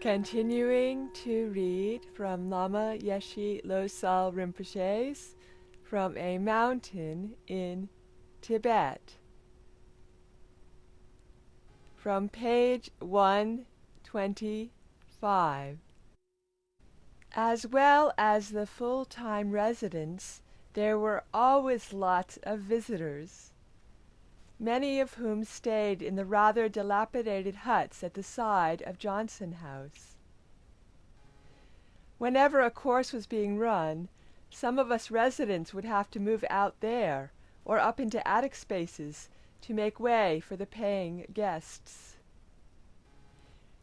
Continuing to read from Lama Yeshe Losal Rinpoche's From a Mountain in Tibet. From page 125. As well as the full-time residents, there were always lots of visitors, many of whom stayed in the rather dilapidated huts at the side of Johnson House. Whenever a course was being run, some of us residents would have to move out there or up into attic spaces to make way for the paying guests.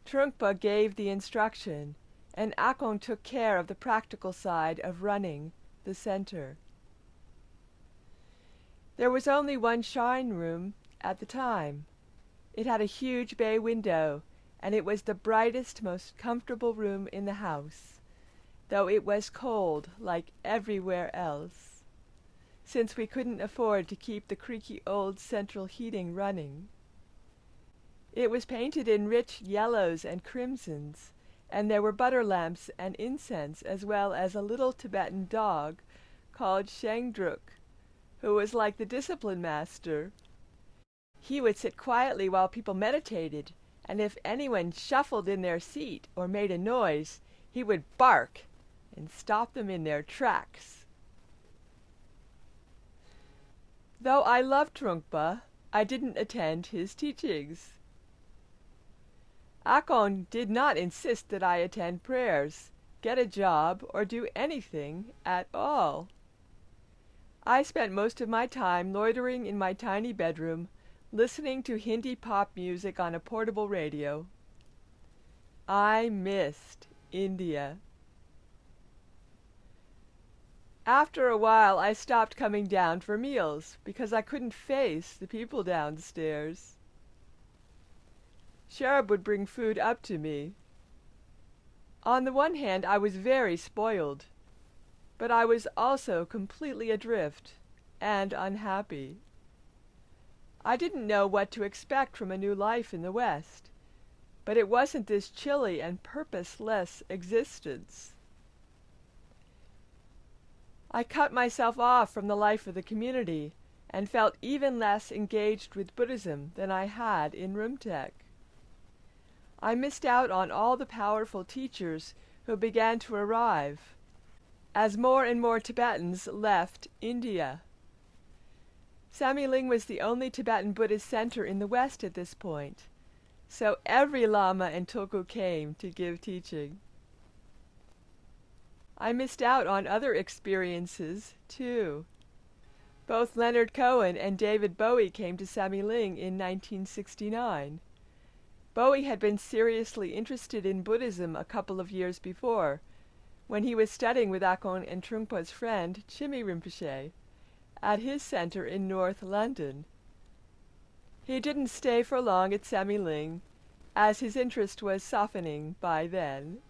Trungpa gave the instruction, and Akon took care of the practical side of running the center. There was only one shrine room at the time. It had a huge bay window, and it was the brightest, most comfortable room in the house, though it was cold like everywhere else, since we couldn't afford to keep the creaky old central heating running. It was painted in rich yellows and crimsons, and there were butter lamps and incense, as well as a little Tibetan dog called Shengdruk, who was like the discipline master. He would sit quietly while people meditated, and if anyone shuffled in their seat or made a noise, he would bark and stop them in their tracks. Though I loved Trungpa, I didn't attend his teachings. Akon did not insist that I attend prayers, get a job, or do anything at all. I spent most of my time loitering in my tiny bedroom, listening to Hindi pop music on a portable radio. I missed India. After a while, I stopped coming down for meals because I couldn't face the people downstairs. Sherab would bring food up to me. On the one hand, I was very spoiled, but I was also completely adrift and unhappy. I didn't know what to expect from a new life in the West, but it wasn't this chilly and purposeless existence. I cut myself off from the life of the community and felt even less engaged with Buddhism than I had in Rumtek. I missed out on all the powerful teachers who began to arrive as more and more Tibetans left India. Samiling was the only Tibetan Buddhist center in the West at this point, so every Lama and Tulku came to give teaching. I missed out on other experiences, too. Both Leonard Cohen and David Bowie came to Samiling in 1969. Bowie had been seriously interested in Buddhism a couple of years before, when he was studying with Akon and Trungpa's friend, Chimi Rinpoche, at his center in North London. He didn't stay for long at Samiling, as his interest was softening by then.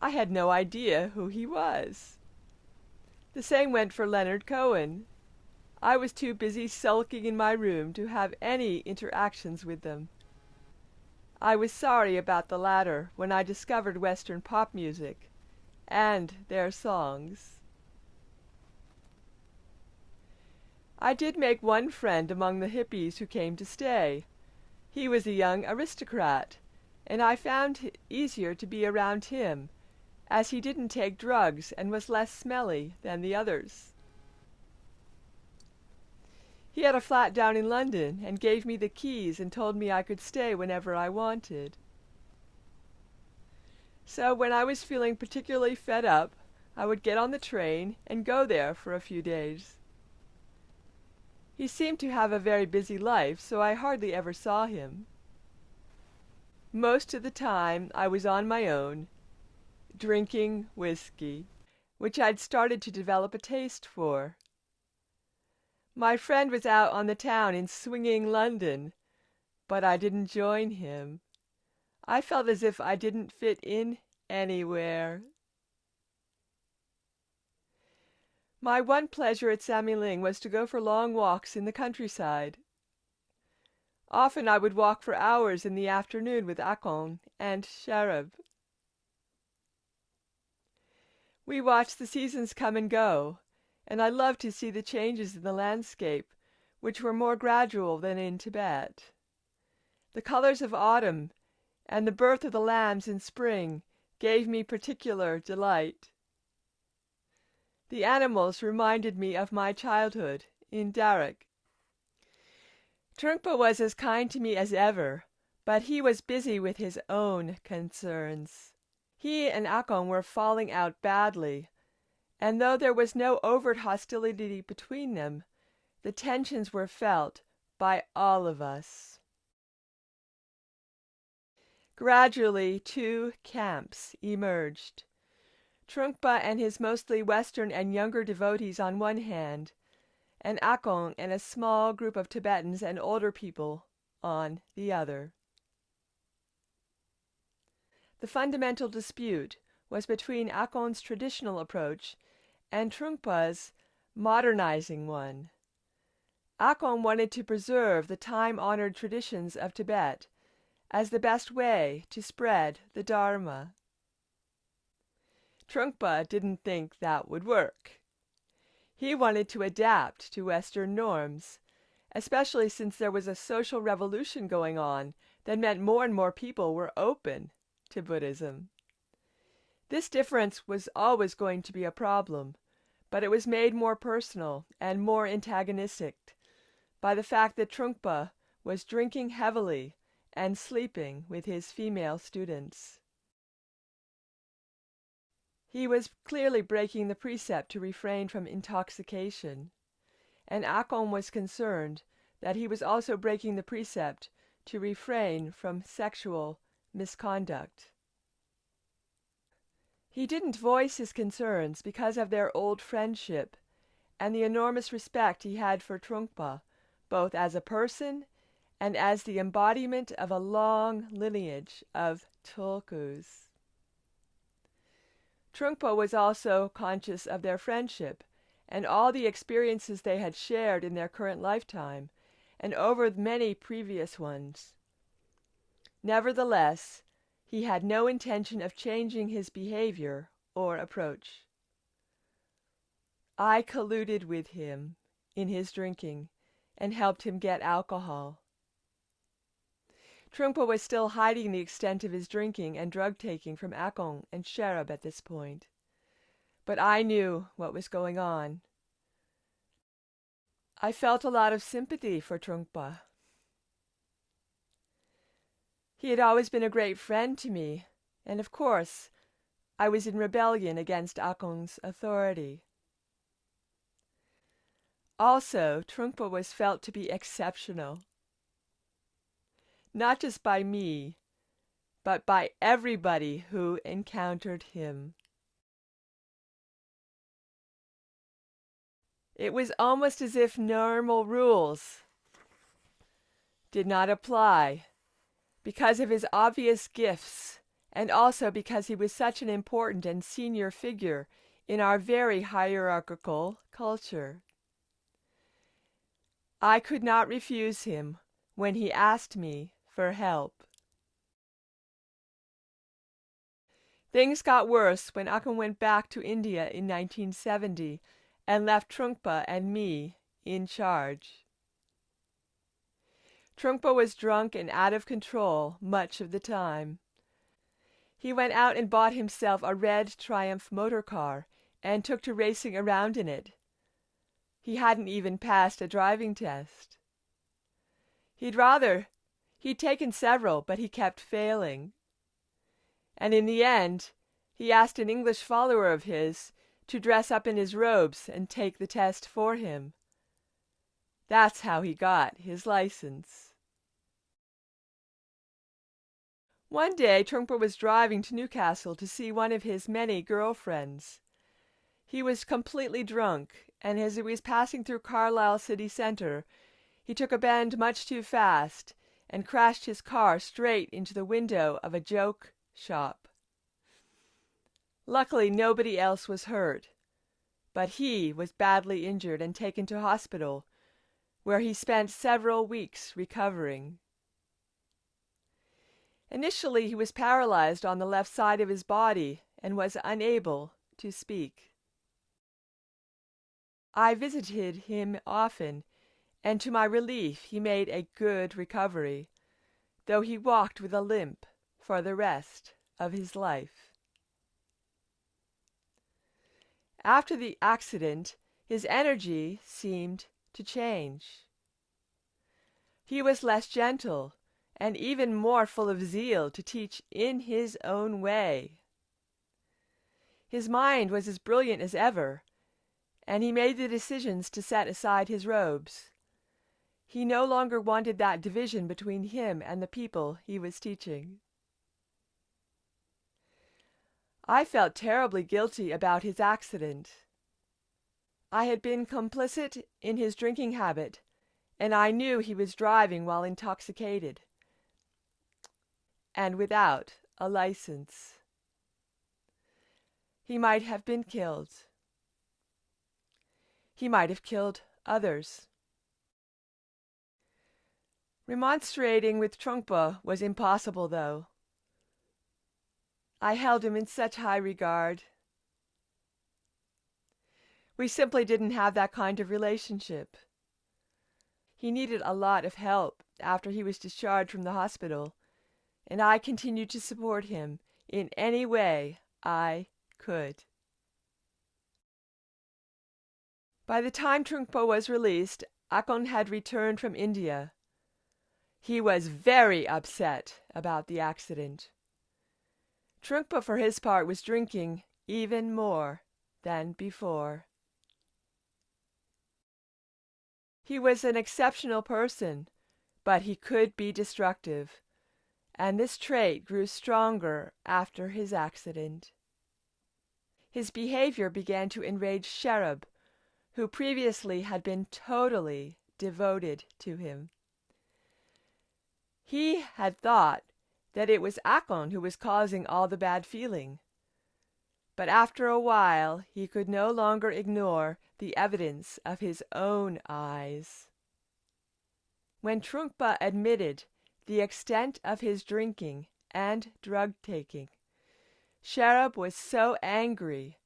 I had no idea who he was. The same went for Leonard Cohen. I was too busy sulking in my room to have any interactions with them. I was sorry about the latter when I discovered Western pop music and their songs. I did make one friend among the hippies who came to stay. He was a young aristocrat, and I found it easier to be around him, as he didn't take drugs and was less smelly than the others. He had a flat down in London and gave me the keys and told me I could stay whenever I wanted. So when I was feeling particularly fed up, I would get on the train and go there for a few days. He seemed to have a very busy life, so I hardly ever saw him. Most of the time I was on my own, drinking whiskey, which I'd started to develop a taste for. My friend was out on the town in swinging London, but I didn't join him. I felt as if I didn't fit in anywhere. My one pleasure at Samiling was to go for long walks in the countryside. Often I would walk for hours in the afternoon with Akon and Sherab. We watched the seasons come and go, and I loved to see the changes in the landscape, which were more gradual than in Tibet. The colors of autumn and the birth of the lambs in spring gave me particular delight. The animals reminded me of my childhood in Darak. Trungpa was as kind to me as ever, but he was busy with his own concerns. He and Akon were falling out badly, and though there was no overt hostility between them, the tensions were felt by all of us. Gradually, two camps emerged. Trungpa and his mostly Western and younger devotees on one hand, and Akon and a small group of Tibetans and older people on the other. The fundamental dispute was between Akon's traditional approach and Trungpa's modernizing one. Akon wanted to preserve the time-honored traditions of Tibet as the best way to spread the Dharma. Trungpa didn't think that would work. He wanted to adapt to Western norms, especially since there was a social revolution going on that meant more and more people were open to Buddhism. This difference was always going to be a problem, but it was made more personal and more antagonistic by the fact that Trungpa was drinking heavily and sleeping with his female students. He was clearly breaking the precept to refrain from intoxication, and Akon was concerned that he was also breaking the precept to refrain from sexual misconduct. He didn't voice his concerns because of their old friendship and the enormous respect he had for Trungpa, both as a person and as the embodiment of a long lineage of tulkus. Trungpa was also conscious of their friendship and all the experiences they had shared in their current lifetime and over many previous ones. Nevertheless, he had no intention of changing his behavior or approach. I colluded with him in his drinking and helped him get alcohol. Trungpa was still hiding the extent of his drinking and drug-taking from Akon and Sherab at this point. But I knew what was going on. I felt a lot of sympathy for Trungpa. He had always been a great friend to me, and of course, I was in rebellion against Akon's authority. Also, Trungpa was felt to be exceptional. Not just by me, but by everybody who encountered him. It was almost as if normal rules did not apply because of his obvious gifts and also because he was such an important and senior figure in our very hierarchical culture. I could not refuse him when he asked me for help. Things got worse when Akon went back to India in 1970 and left Trungpa and me in charge. Trungpa was drunk and out of control much of the time. He went out and bought himself a red Triumph motor car and took to racing around in it. He hadn't even passed a driving test. He'd taken several, but he kept failing. And in the end, he asked an English follower of his to dress up in his robes and take the test for him. That's how he got his license. One day, Trungpa was driving to Newcastle to see one of his many girlfriends. He was completely drunk, and as he was passing through Carlisle city centre, he took a bend much too fast and crashed his car straight into the window of a joke shop. Luckily, nobody else was hurt, but he was badly injured and taken to hospital, where he spent several weeks recovering. Initially, he was paralyzed on the left side of his body and was unable to speak. I visited him often, and to my relief he made a good recovery, though he walked with a limp for the rest of his life. After the accident, his energy seemed to change. He was less gentle and even more full of zeal to teach in his own way. His mind was as brilliant as ever, and he made the decisions to set aside his robes. He no longer wanted that division between him and the people he was teaching. I felt terribly guilty about his accident. I had been complicit in his drinking habit, and I knew he was driving while intoxicated and without a license. He might have been killed. He might have killed others. Remonstrating with Trungpa was impossible, though. I held him in such high regard. We simply didn't have that kind of relationship. He needed a lot of help after he was discharged from the hospital, and I continued to support him in any way I could. By the time Trungpa was released, Akon had returned from India. He was very upset about the accident. Trungpa, for his part, was drinking even more than before. He was an exceptional person, but he could be destructive, and this trait grew stronger after his accident. His behavior began to enrage Sherab, who previously had been totally devoted to him. He had thought that it was Akon who was causing all the bad feeling, but after a while he could no longer ignore the evidence of his own eyes. When Trungpa admitted the extent of his drinking and drug-taking, Sherab was so angry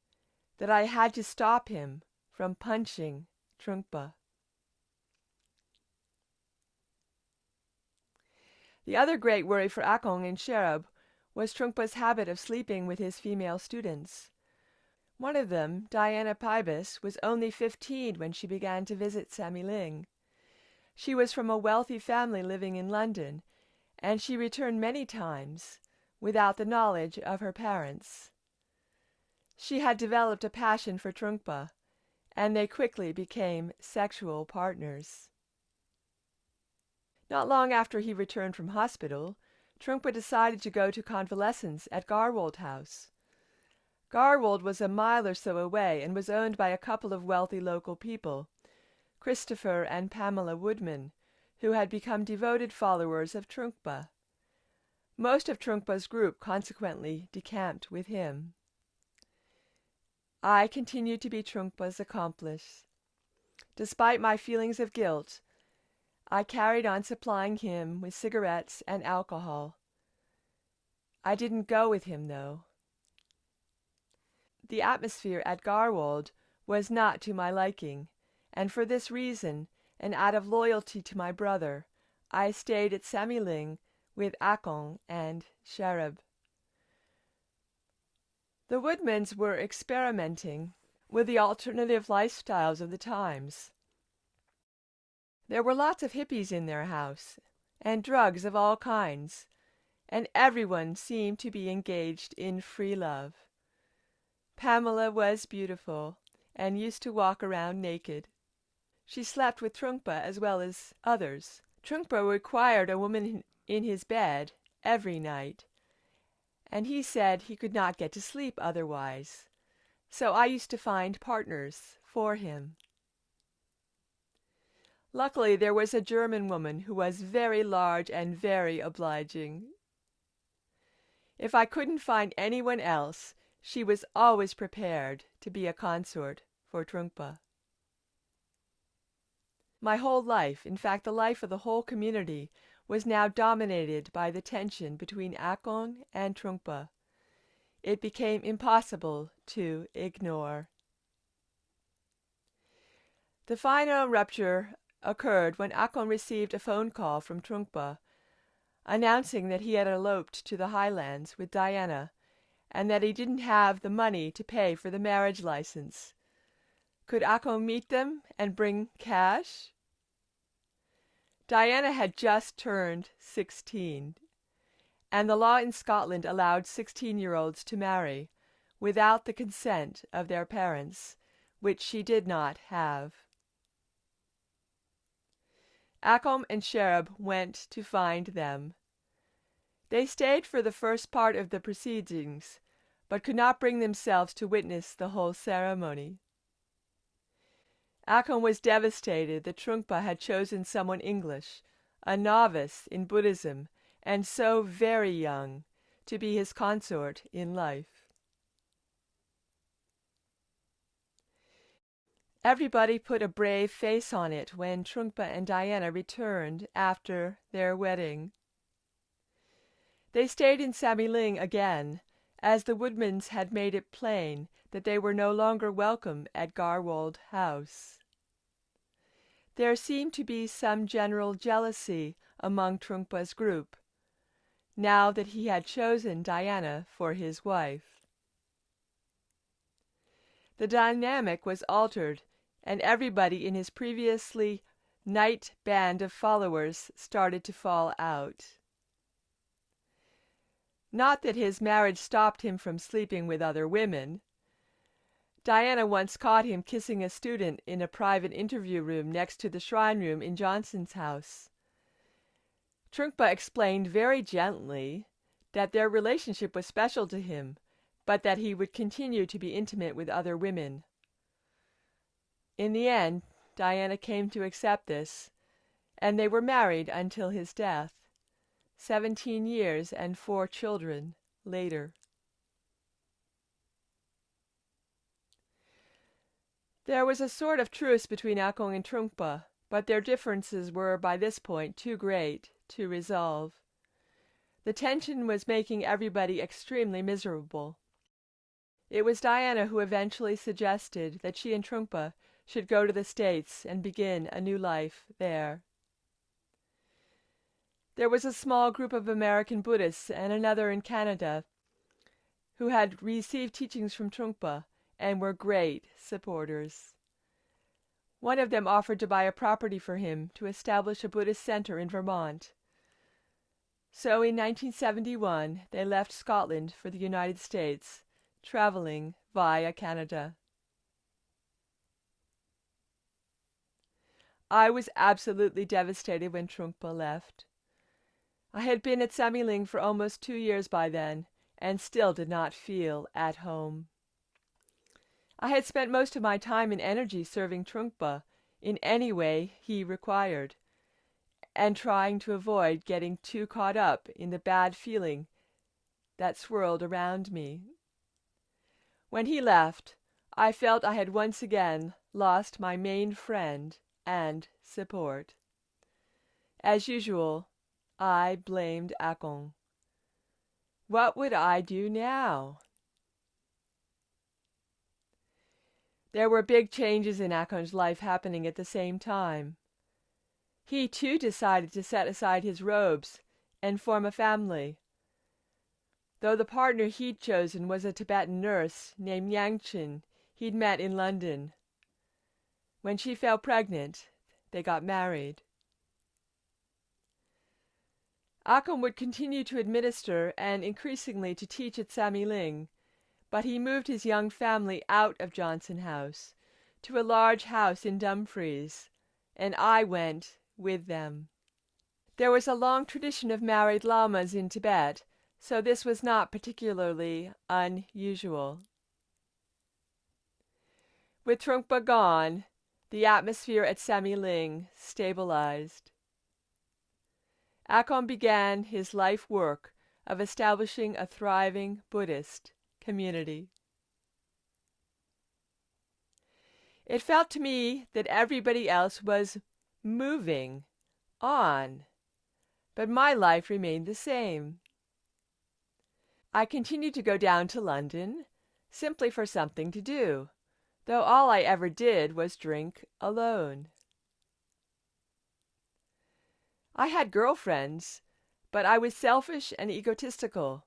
that I had to stop him from punching Trungpa. The other great worry for Akon and Sherab was Trungpa's habit of sleeping with his female students. One of them, Diana Pybus, was only 15 when she began to visit Samiling. She was from a wealthy family living in London, and she returned many times without the knowledge of her parents. She had developed a passion for Trungpa, and they quickly became sexual partners. Not long after he returned from hospital, Trungpa decided to go to convalescence at Garwold House. Garwold was a mile or so away and was owned by a couple of wealthy local people, Christopher and Pamela Woodman, who had become devoted followers of Trungpa. Most of Trungpa's group consequently decamped with him. I continued to be Trungpa's accomplice. Despite my feelings of guilt, I carried on supplying him with cigarettes and alcohol. I didn't go with him, though. The atmosphere at Garwold was not to my liking, and for this reason, and out of loyalty to my brother, I stayed at Samiling with Akon and Sherab. The Woodmans were experimenting with the alternative lifestyles of the times. There were lots of hippies in their house, and drugs of all kinds, and everyone seemed to be engaged in free love. Pamela was beautiful, and used to walk around naked. She slept with Trungpa as well as others. Trungpa required a woman in his bed every night, and he said he could not get to sleep otherwise, so I used to find partners for him. Luckily, there was a German woman who was very large and very obliging. If I couldn't find anyone else, she was always prepared to be a consort for Trungpa. My whole life, in fact the life of the whole community, was now dominated by the tension between Akon and Trungpa. It became impossible to ignore. The final rupture occurred when Akon received a phone call from Trungpa announcing that he had eloped to the highlands with Diana and that he didn't have the money to pay for the marriage license. Could Akon meet them and bring cash? Diana had just turned 16, and the law in Scotland allowed 16-year-olds to marry without the consent of their parents, which she did not have. Akon and Sherab went to find them. They stayed for the first part of the proceedings, but could not bring themselves to witness the whole ceremony. Akon was devastated that Trungpa had chosen someone English, a novice in Buddhism, and so very young, to be his consort in life. Everybody put a brave face on it when Trungpa and Diana returned after their wedding. They stayed in Samiling again, as the Woodmans had made it plain that they were no longer welcome at Garwold House. There seemed to be some general jealousy among Trungpa's group, now that he had chosen Diana for his wife. The dynamic was altered, and everybody in his previously knight band of followers started to fall out. Not that his marriage stopped him from sleeping with other women. Diana once caught him kissing a student in a private interview room next to the shrine room in Johnson's house. Trungpa explained very gently that their relationship was special to him, but that he would continue to be intimate with other women. In the end, Diana came to accept this, and they were married until his death, 17 years and 4 children later. There was a sort of truce between Akon and Trungpa, but their differences were by this point too great to resolve. The tension was making everybody extremely miserable. It was Diana who eventually suggested that she and Trungpa should go to the States and begin a new life there. There was a small group of American Buddhists and another in Canada who had received teachings from Trungpa and were great supporters. One of them offered to buy a property for him to establish a Buddhist center in Vermont. So in 1971, they left Scotland for the United States, traveling via Canada. I was absolutely devastated when Trungpa left. I had been at Samiling for almost 2 years by then, and still did not feel at home. I had spent most of my time and energy serving Trungpa in any way he required, and trying to avoid getting too caught up in the bad feeling that swirled around me. When he left, I felt I had once again lost my main friend and support. As usual, I blamed Akon. What would I do now? There were big changes in Akon's life happening at the same time. He too decided to set aside his robes and form a family. Though the partner he'd chosen was a Tibetan nurse named Yangchen he'd met in London. When she fell pregnant, they got married. Akon would continue to administer and increasingly to teach at Samiling, but he moved his young family out of Johnson House to a large house in Dumfries, and I went with them. There was a long tradition of married lamas in Tibet, so this was not particularly unusual. With Trungpa gone, the atmosphere at Samiling stabilized. Akon began his life work of establishing a thriving Buddhist community. It felt to me that everybody else was moving on, but my life remained the same. I continued to go down to London, simply for something to do, though all I ever did was drink alone. I had girlfriends, but I was selfish and egotistical,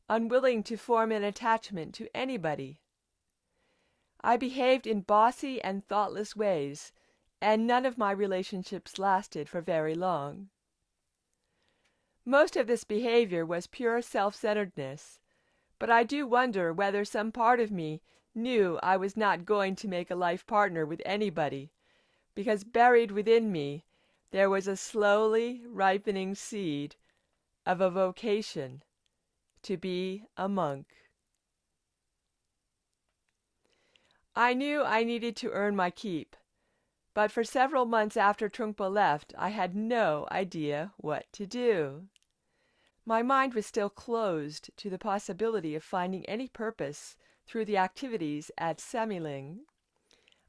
unwilling to form an attachment to anybody. I behaved in bossy and thoughtless ways, and none of my relationships lasted for very long. Most of this behavior was pure self-centeredness, but I do wonder whether some part of me knew I was not going to make a life partner with anybody, because buried within me there was a slowly ripening seed of a vocation to be a monk. I knew I needed to earn my keep, but for several months after Trungpa left, I had no idea what to do. My mind was still closed to the possibility of finding any purpose through the activities at Samiling.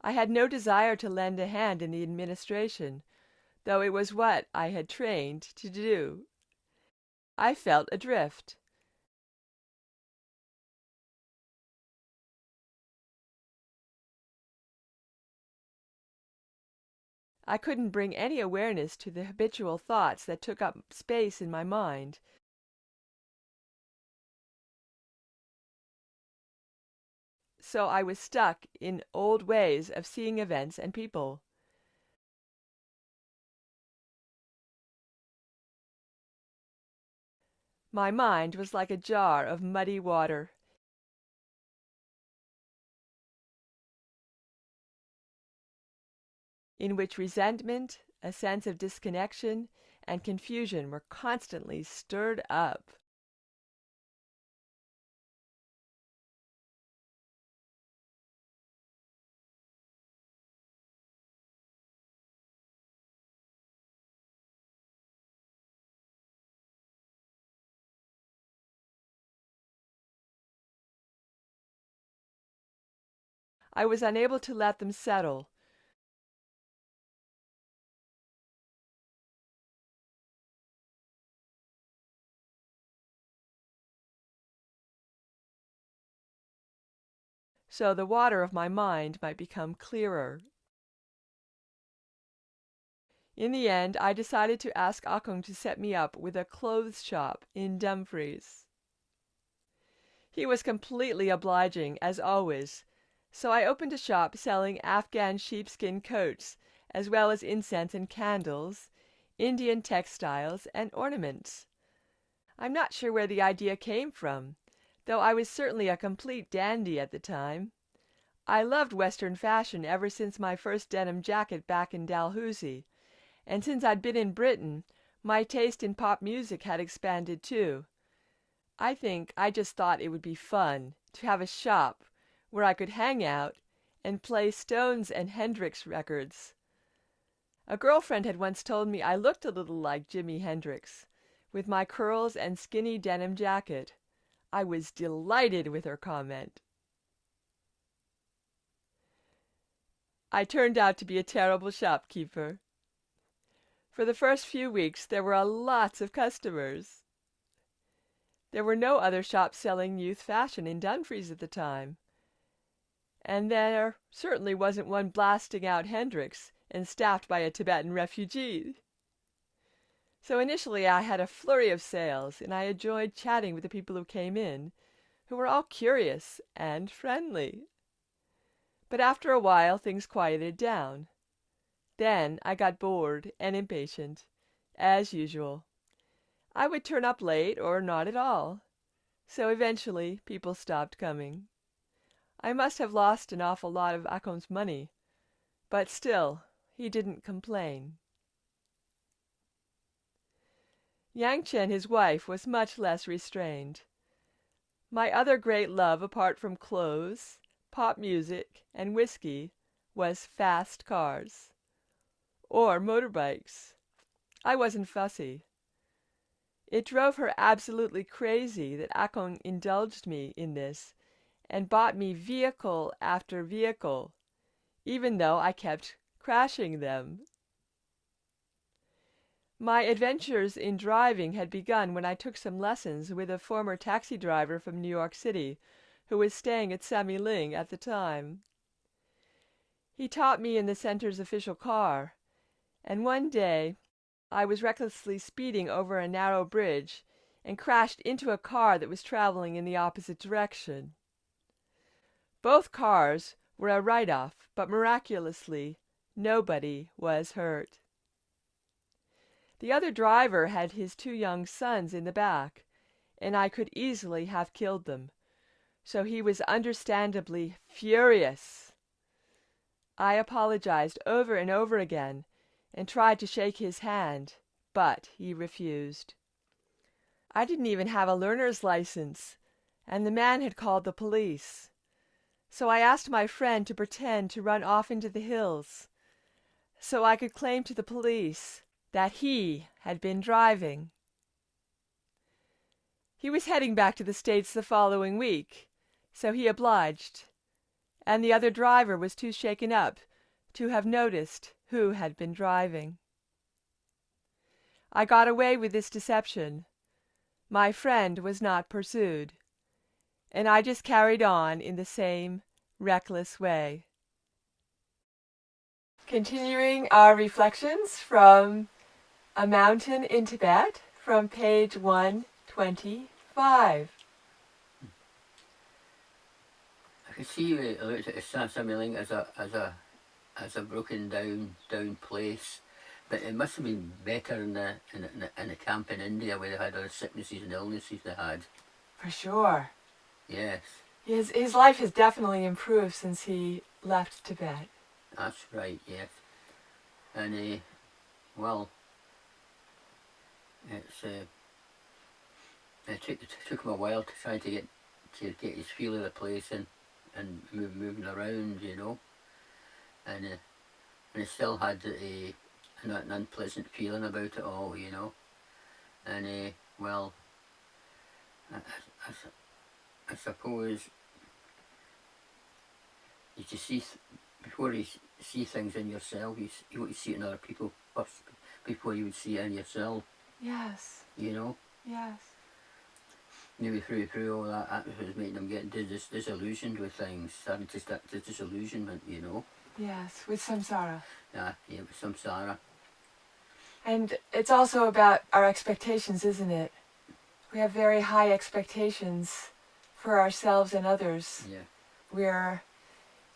I had no desire to lend a hand in the administration, though it was what I had trained to do. I felt adrift. I couldn't bring any awareness to the habitual thoughts that took up space in my mind. So I was stuck in old ways of seeing events and people. My mind was like a jar of muddy water. In which resentment, a sense of disconnection, and confusion were constantly stirred up. I was unable to let them settle. So the water of my mind might become clearer. In the end, I decided to ask Akung to set me up with a clothes shop in Dumfries. He was completely obliging, as always, so I opened a shop selling Afghan sheepskin coats, as well as incense and candles, Indian textiles, and ornaments. I'm not sure where the idea came from, though I was certainly a complete dandy at the time. I loved Western fashion ever since my first denim jacket back in Dalhousie, and since I'd been in Britain, my taste in pop music had expanded too. I think I just thought it would be fun to have a shop where I could hang out and play Stones and Hendrix records. A girlfriend had once told me I looked a little like Jimi Hendrix, with my curls and skinny denim jacket. I was delighted with her comment. I turned out to be a terrible shopkeeper. For the first few weeks there were lots of customers. There were no other shops selling youth fashion in Dumfries at the time, and there certainly wasn't one blasting out Hendrix and staffed by a Tibetan refugee. So initially I had a flurry of sales, and I enjoyed chatting with the people who came in, who were all curious and friendly. But after a while things quieted down. Then I got bored and impatient, as usual. I would turn up late or not at all, so eventually people stopped coming. I must have lost an awful lot of Akung's money, but still, he didn't complain. Yangchen, his wife, was much less restrained. My other great love, apart from clothes, pop music, and whiskey, was fast cars. Or motorbikes. I wasn't fussy. It drove her absolutely crazy that Akung indulged me in this and bought me vehicle after vehicle, even though I kept crashing them. My adventures in driving had begun when I took some lessons with a former taxi driver from New York City who was staying at Samiling at the time. He taught me in the center's official car, and one day I was recklessly speeding over a narrow bridge and crashed into a car that was traveling in the opposite direction. Both cars were a write-off, but miraculously, nobody was hurt. The other driver had his 2 young sons in the back, and I could easily have killed them, so he was understandably furious. I apologized over and over again and tried to shake his hand, but he refused. I didn't even have a learner's license, and the man had called the police. So I asked my friend to pretend to run off into the hills, so I could claim to the police that he had been driving. He was heading back to the States the following week, so he obliged, and the other driver was too shaken up to have noticed who had been driving. I got away with this deception. My friend was not pursued, and I just carried on in the same reckless way. Continuing our reflections from A Mountain in Tibet from page 125. I could see you looked at Samiling as a broken down place, but it must have been better in the camp in India where they had all the sicknesses and illnesses they had. For sure. Yes. His life has definitely improved since he left Tibet. That's right. Yes. And well, it took him a while to try to get his feel of the place and moving around, you know, and he still had an unpleasant feeling about it all, you know, and well, I suppose you just before you see things in yourself, you want to see it in other people first before you would see it in yourself. Yes. You know. Yes. Maybe through all that was making them get disillusioned with things, starting to start the disillusionment, you know. Yes, with samsara. Yeah, with samsara. And it's also about our expectations, isn't it? We have very high expectations for ourselves and others. Yeah. We're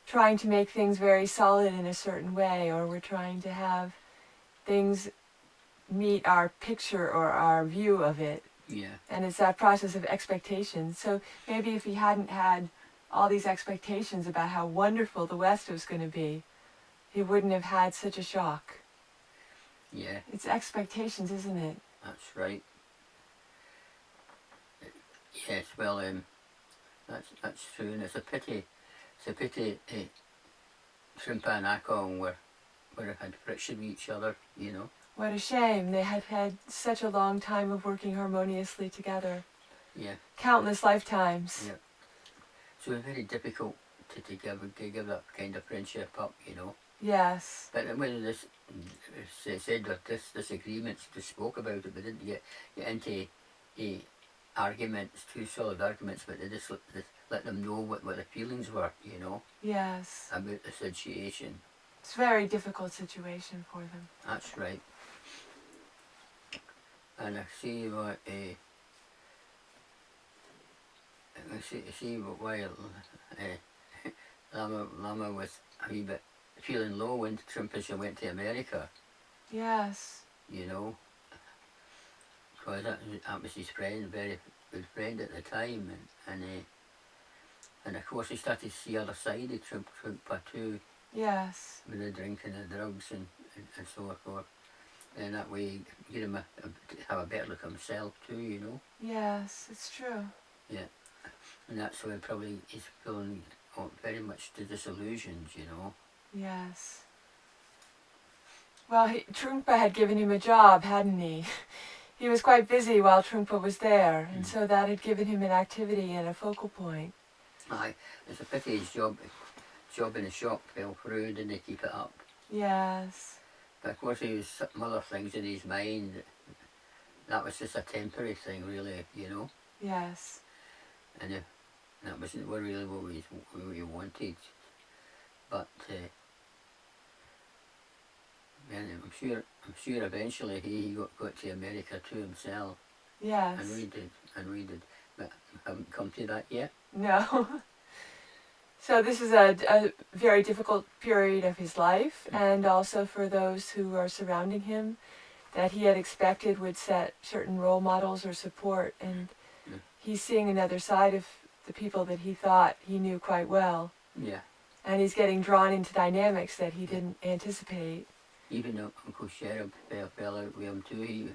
trying to make things very solid in a certain way, or we're trying to have things meet our picture or our view of it. Yeah. And it's that process of expectation. So maybe if he hadn't had all these expectations about how wonderful the West was going to be, he wouldn't have had such a shock. Yeah. It's expectations, isn't it? That's right. Yes, well, that's true, and it's a pity Shrimpa and Akong were had friction with each other, you know. What a shame. They had had such a long time of working harmoniously together. Yeah. Countless lifetimes. Yeah. So it's very difficult to give that kind of friendship up, you know. Yes. But when this said that this agreements, they spoke about it, but didn't get into arguments, too solid arguments, but they just let them know what the feelings were, you know. Yes. About the situation. It's a very difficult situation for them. That's right. And I see what why Lama was a wee bit feeling low when Rinpoche went to America. Yes. You know, because that was his friend, very good friend at the time, and of course he started to see the other side of Trungpa too. Yes. With the drinking and the drugs and so forth. And that way get him have a better look at himself too, you know. Yes, it's true. Yeah. And that's why probably he's feeling very much disillusioned, you know. Yes. Well, Trungpa had given him a job, hadn't he? He was quite busy while Trungpa was there, and so that had given him an activity and a focal point. Aye, it's a pity his job in the shop fell through, didn't they keep it up? Yes. But of course, he was some other things in his mind. That was just a temporary thing, really, you know. Yes. And that wasn't really what we wanted. But and I'm sure eventually he got to America to himself. Yes. And we did. But I haven't come to that yet. No. So this is a very difficult period of his life, and also for those who are surrounding him, that he had expected would set certain role models or support, and he's seeing another side of the people that he thought he knew quite well. Yeah. And he's getting drawn into dynamics that he didn't anticipate. Even Uncle Sherib fell out with him too.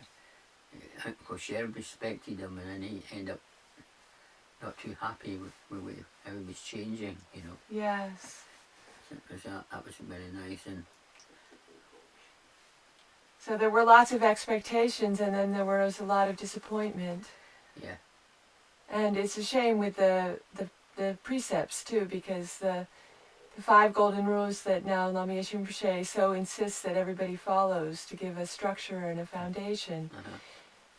Uncle Sherib respected him, and then he ended up not too happy with how he was changing, you know. Yes. That was very nice. And so there were lots of expectations, and then there was a lot of disappointment. Yeah. And it's a shame with the precepts too, because the 5 golden rules that now Lama Yeshe Rinpoche so insists that everybody follows to give a structure and a foundation.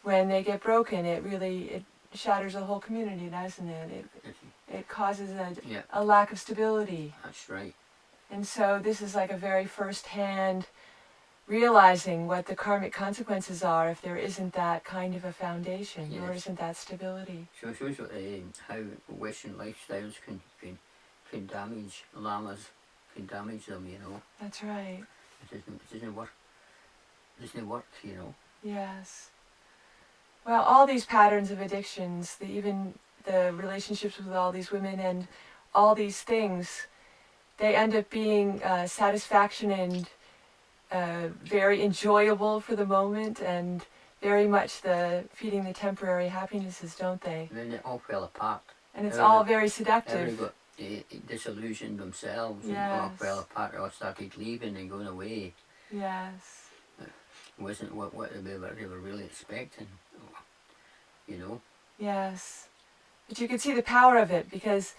When they get broken, it shatters a whole community, doesn't it? It causes a lack of stability. That's right. And so this is like a very first-hand realizing what the karmic consequences are if there isn't that kind of a foundation, Yes. or isn't that stability. So it shows how Western lifestyles can damage lamas, can damage them, you know. That's right. It doesn't work. It doesn't work, you know. Yes. Well, all these patterns of addictions, even the relationships with all these women and all these things, they end up being satisfaction and very enjoyable for the moment, and very much feeding the temporary happinesses, don't they? And then they all fell apart. And it's all very seductive. Everybody got disillusioned themselves, and all fell apart. They all started leaving and going away. Yes. It wasn't what they were really expecting, you know. Yes. But you can see the power of it, because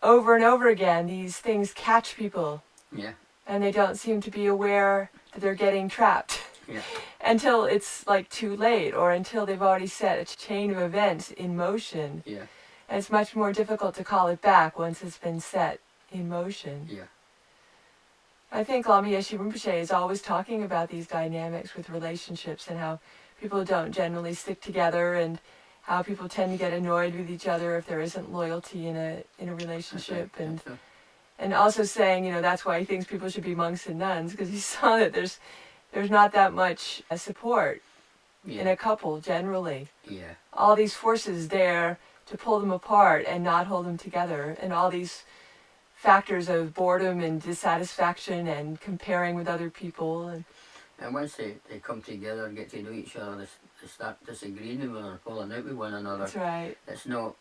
over and over again these things catch people. Yeah. And they don't seem to be aware that they're getting trapped. Yeah. Until it's like too late, or until they've already set a chain of events in motion. Yeah. And it's much more difficult to call it back once it's been set in motion. Yeah. I think Lama Yeshe Rinpoche is always talking about these dynamics with relationships, and how people don't generally stick together, and how people tend to get annoyed with each other if there isn't loyalty in a relationship. Right. And also saying, that's why he thinks people should be monks and nuns, because he saw that there's not that much support in a couple generally. Yeah. All these forces there to pull them apart and not hold them together, and all these factors of boredom and dissatisfaction and comparing with other people. And once they come together and get to know each other, they start disagreeing with one another, falling out with one another. That's right. It's not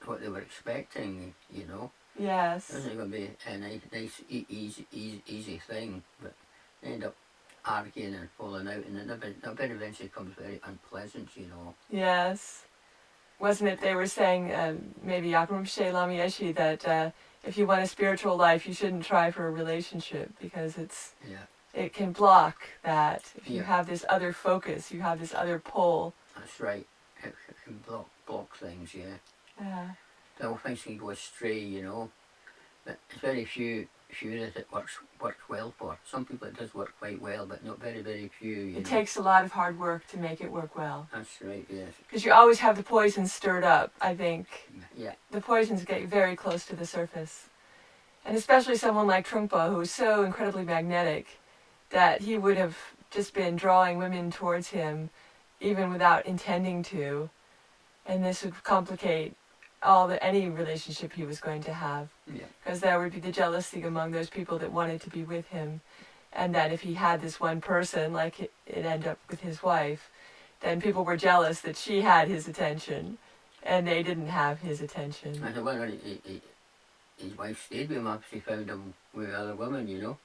what they were expecting, you know. Yes. It wasn't going to be a nice easy thing, but they end up arguing and falling out, and it eventually becomes very unpleasant, you know. Yes. Wasn't it they were saying, maybe Rinpoche, Lama Yeshe, that if you want a spiritual life, you shouldn't try for a relationship, because it can block that. If you have this other focus, you have this other pull. That's right. It can block things, yeah. Yeah. The whole thing can go astray, you know. But it's very few that it works well for. Some people it does work quite well, but not very, very few. It takes a lot of hard work to make it work well. That's right, yes. Because you always have the poison stirred up, I think. Yeah. The poisons get very close to the surface. And especially someone like Trungpa, who is so incredibly magnetic, that he would have just been drawing women towards him, even without intending to. And this would complicate any relationship he was going to have. Yeah. Because there would be the jealousy among those people that wanted to be with him. And that if he had this one person, like it ended up with his wife, then people were jealous that she had his attention, and they didn't have his attention. And the one his wife stayed with him after she found him with other women, you know.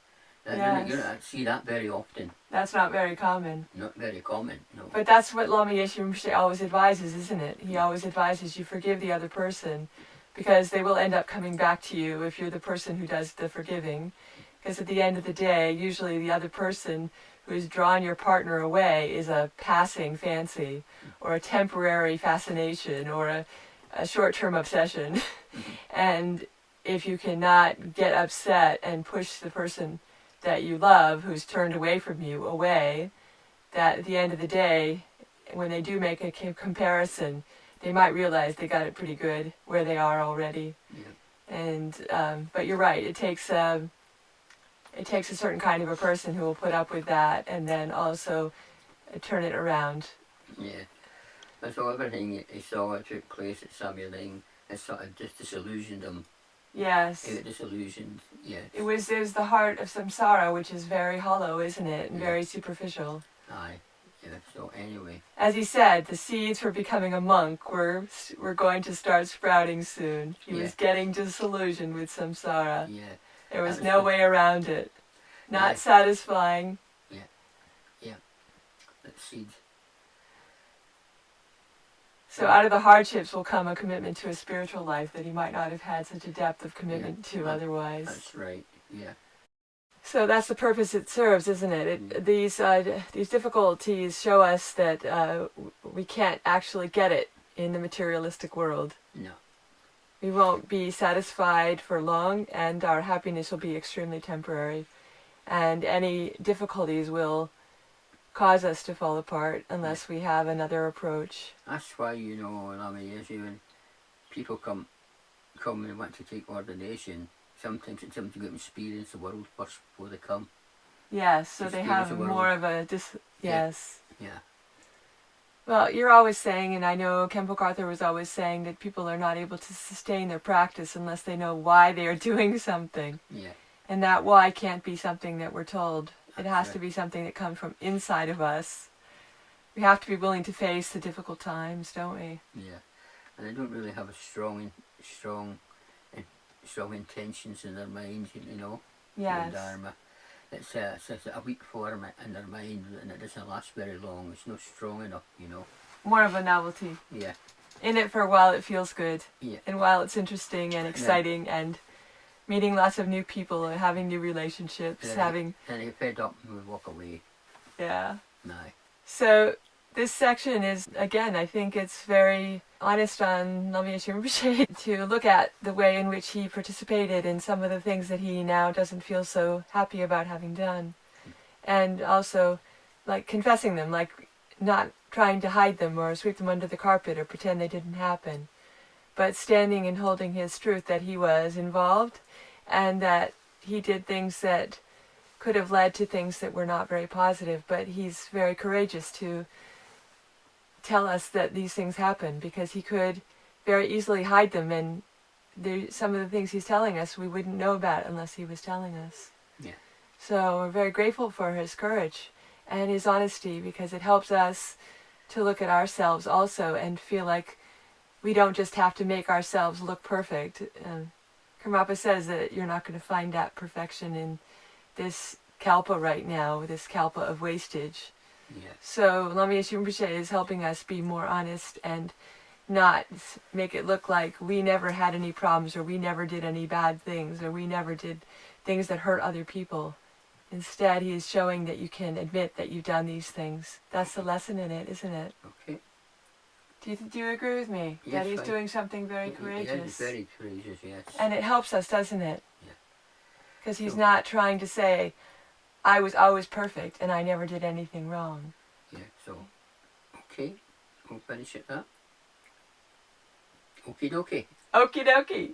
Yes. You don't see that very often. That's not very common. Not very common, no. But that's what Lama Yeshe Rinpoche always advises, isn't it? He always advises you forgive the other person, because they will end up coming back to you if you're the person who does the forgiving, Because at the end of the day, usually the other person who's drawn your partner away is a passing fancy or a temporary fascination or a short-term obsession. And if you cannot get upset and push the person that you love who's turned away from you away, that at the end of the day, when they do make a comparison, they might realize they got it pretty good where they are already. Yeah. And but you're right, it takes a certain kind of a person who will put up with that and then also turn it around. Yeah. And so everything he saw that took place at Samuel Ling, it sort of just disillusioned him. Yes. It disillusioned, yes. It was the heart of samsara, which is very hollow, isn't it? And very superficial. Aye. Yeah, so anyway. As he said, the seeds for becoming a monk were going to start sprouting soon. He was getting disillusioned with samsara. Yeah. There was no way around it. Not satisfying. Yeah. Yeah. That seed. So out of the hardships will come a commitment to a spiritual life that he might not have had such a depth of commitment to otherwise. That's right, yeah. So that's the purpose it serves, isn't it? These difficulties show us that we can't actually get it in the materialistic world. No. We won't be satisfied for long, and our happiness will be extremely temporary. And any difficulties will cause us to fall apart unless we have another approach. That's why, Lama Yeshe, when people come and want to take ordination, sometimes it's them to go and experience the world first before they come. Yes, so they have more of a yes. Yeah. Well, you're always saying, and I know Khenpo Karthar was always saying, that people are not able to sustain their practice unless they know why they are doing something. Yeah. And that why can't be something that we're told. It has to be something that comes from inside of us. We have to be willing to face the difficult times, don't we? Yeah. And they don't really have a strong intentions in their mind, Yes. Dharma. It's a weak form in their mind, and it doesn't last very long. It's not strong enough, More of a novelty. Yeah. In it for a while it feels good. Yeah. And while it's interesting and exciting and meeting lots of new people and having new relationships, And they get fed up and we walk away. Yeah. No. So this section is, again, I think it's very honest on Lama Yeshe Rinpoche to look at the way in which he participated in some of the things that he now doesn't feel so happy about having done. And also, like, confessing them, like not trying to hide them or sweep them under the carpet or pretend they didn't happen, but standing and holding his truth that he was involved and that he did things that could have led to things that were not very positive, but he's very courageous to tell us that these things happen, because he could very easily hide them, and some of the things he's telling us we wouldn't know about unless he was telling us. Yeah. So we're very grateful for his courage and his honesty, because it helps us to look at ourselves also and feel like we don't just have to make ourselves look perfect. Karmapa says that you're not going to find that perfection in this kalpa right now, this kalpa of wastage. Yeah. So Lama Yeshe Rinpoche is helping us be more honest and not make it look like we never had any problems, or we never did any bad things, or we never did things that hurt other people. Instead, he is showing that you can admit that you've done these things. That's the lesson in it, isn't it? Okay. Do you agree with me? Yes, that he's doing something very courageous? Yeah, he's very courageous, yes. And it helps us, doesn't it? Yeah. Because he's not trying to say, I was always perfect and I never did anything wrong. Yeah, so, okay, we'll finish at that. Okie dokie. Okie dokie.